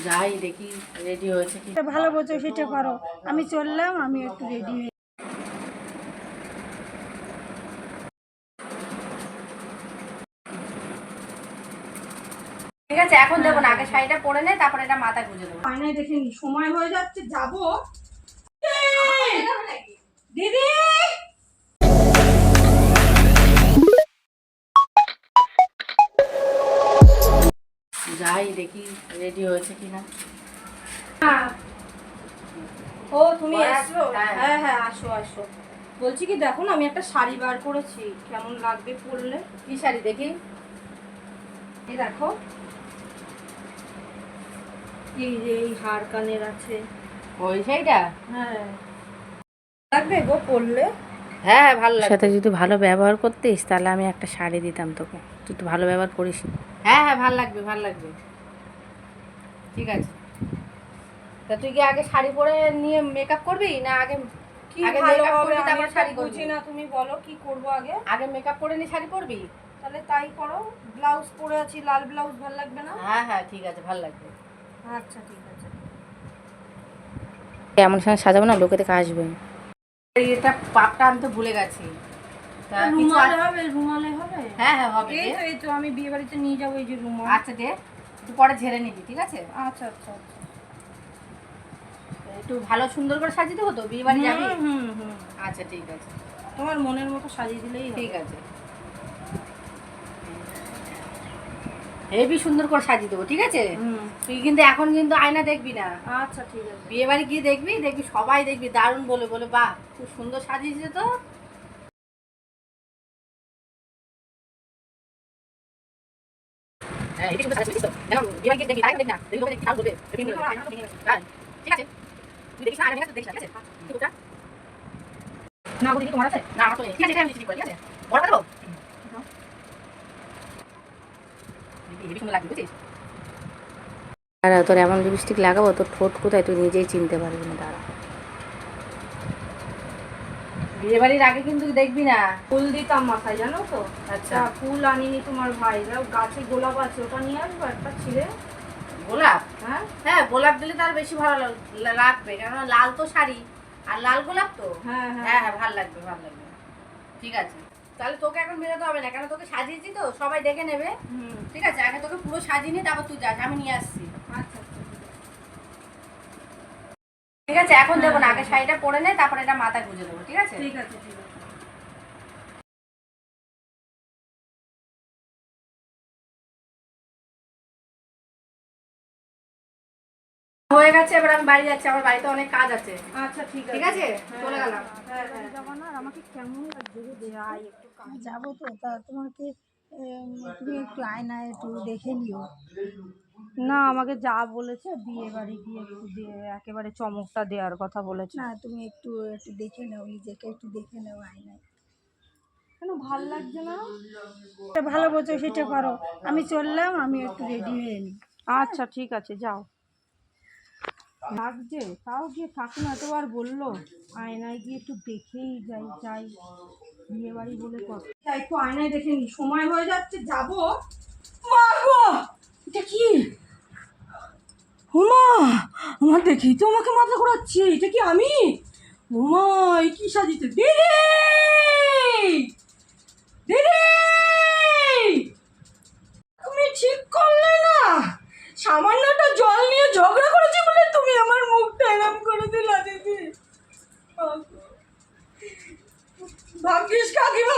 যাই দেখি রেডি হয়েছে কি। ভালো বলছো সেটা করো, আমি চললাম, আমি একটু রেডি হয়ে। ঠিক আছে, এখন দেবো না, আগে শাড়িটা পরে নে, তারপরে এটা মাথায় গুঁজে দেবো। আয়নায় দেখে নি, সময় হয়ে যাচ্ছে, যাবো। দিদি যাই দেখি রেডি হয়েছে কিনা। ও তুমি আসো? হ্যাঁ হ্যাঁ, আসো আসো। বলছি কি, দেখো না, আমি একটা শাড়ি বার করেছি, কেমন লাগবে পরলে? কি শাড়ি দেখি? এই দেখো, এই যে এই হার কানের আছে। ওই শাড়িটা? হ্যাঁ, লাগবে গো পরলে। হ্যাঁ হ্যাঁ, ভালো লাগে। সাথে যদি ভালো ব্যবহার করতিস তাহলে আমি একটা শাড়ি দিতাম তোকে, তুই তো ভালো ব্যবহার করিস। হ্যাঁ হ্যাঁ, ভালো লাগবে ভালো লাগবে। ঠিক আছে, তা তুই কি আগে শাড়ি পরে নিয়ে মেকআপ করবি না আগে? কি আগে ভালো মেকআপ হবে, করবি আমি তারপর তো শাড়ি বুঝি পরবি? না, তুমি বলো কি করব আগে। আগে মেকআপ করে নি শাড়ি পরবি? তাহলে তাই করো। ব্লাউজ পরে আছি, লাল ব্লাউজ, ভালো লাগবে না? হ্যাঁ হ্যাঁ, ঠিক আছে, ভালো লাগবে। আচ্ছা ঠিক আছে। এমন সময় সাজাবো না, লোকে দেখে আসবে। এটা পাপটা আমি তো ভুলে গেছি। তা কিছু রুমালে হবে? রুমালে হবে? হ্যাঁ হ্যাঁ, হবে। এই তো আমি বিয়ে বাড়িতে নিয়ে যাবো, এই যে রুমাল। আচ্ছা দে, তুই পরে ঝেড়ে নিবি, ঠিক আছে? আচ্ছা আচ্ছা আচ্ছা। একটু ভালো সুন্দর করে সাজিয়ে দেবো তো, বিয়ে বাড়ি যাবি? হুম হুম, আচ্ছা ঠিক আছে, তোমার মনের মতো সাজিয়ে দিলেই হবে। ঠিক আছে। হেবি সুন্দর করে সাজিয়ে দেবো, ঠিক আছে? তুই কিন্তু এখন কিন্তু আয়না দেখবি না। আচ্ছা ঠিক আছে। বিয়ে বাড়ি গিয়ে দেখবি, দেখবি সবাই দেখবি দারুণ বলে বলে, বাহ খুব সুন্দর সাজিয়েছে তো। হ্যাঁ, হেবি সুন্দর সাজিয়েছিস তো। এখন বিয়ে বাড়ি গিয়ে দেখবি, তাই দেখবি না, দেখবি লোকে দেখবি দারুণ বলবে। ঠিক আছে, তুই দেখিস না, আয়না দেখিস না, ঠিক আছে? ঠিক আছে না, বলি তোমার আছে না, আমার তো নেই। ঠিক আছে, এটা আমি ঠিক করে, ঠিক আছে? বড় দেবো, হেবি সুন্দর লাগবে, বুঝছিস? দাঁড়া, তোর এমন লিপস্টিক লাগাবো তোর ঠোঁট কোথায় তুই নিজেই চিনতে পারবি না। দাঁড়া, বিয়ে বাড়ির আগে কিন্তু দেখবি না। ফুল দিতাম মাথায়, জানো তো। আচ্ছা, ফুল আনিনি তোমার ভাই, গাছে গোলাপ আছে, ওটা নিয়ে আসবো একটা ছিঁড়ে। গোলাপ? হ্যাঁ হ্যাঁ, গোলাপ দিলে তার বেশি ভালো লাগবে, কেননা লাল তো শাড়ি আর লাল গোলাপ তো। হ্যাঁ হ্যাঁ হ্যাঁ, ভালো লাগবে ভালো লাগবে। ঠিক আছে, তাহলে তোকে এখন বেরোতে হবে না, কেন তোকে সাজিয়েছি তো, সবাই দেখে নেবে। ঠিক আছে, আগে তোকে পুরো সাজিয়ে নি, তারপর তুই যাস, আমি নিয়ে আসছি। আচ্ছা ঠিক আছে, এখন দেবো না, আগে শাড়িটা পরে নে, তারপরে এটা মাথায় গুঁজে দেবো, ঠিক আছে? ঠিক আছে ঠিক আছে। হয়ে গেছে, এবার আমি বাড়ি যাচ্ছি, আমার বাড়িতে অনেক কাজ আছে। আচ্ছা ঠিক আছে, ঠিক আছে, চলে গেলাম। যাবো না। আর আমাকে কেমন লাগছে গো, যাই একটু যাবো তো, তা তোমাকে তুমি একটু আয়নায় একটু দেখে নিও না। আমাকে যা বলেছে, বিয়ে বাড়ি গিয়ে একটু একেবারে চমকটা দেওয়ার কথা বলেছে। না, তুমি একটু একটু দেখে নাও, নিজেকে একটু দেখে নাও আয়নায়। কেন ভাল লাগছে না? ভালো বলছো সেটা করো, আমি চললাম, আমি একটু রেডি হয়ে নিই। আচ্ছা ঠিক আছে, যাও। লাগছে, তাও গিয়ে কাকিমা এতবার বললো আয়নায় গিয়ে একটু দেখেই যাই যাই, বিয়ে বাড়ি বলে কথা। একটু আয়নায় দেখে নি, সময় হয়ে যাচ্ছে, যাবো। মা গো, এটা কি? হুমা, আমার দেখেই তো আমাকে মাথা ঘোরাচ্ছে, এটা কি আমি? হুমা, এই কি সাজিয়েছে? দিদি, দিদি, তুমি ঠিক করলে না? সামান্যটা জল নিয়ে ঝগড়া করেছি বলে তুমি আমার মুখটা এরম করে দিলা দিদি। ভাগ্যিস কাকিমা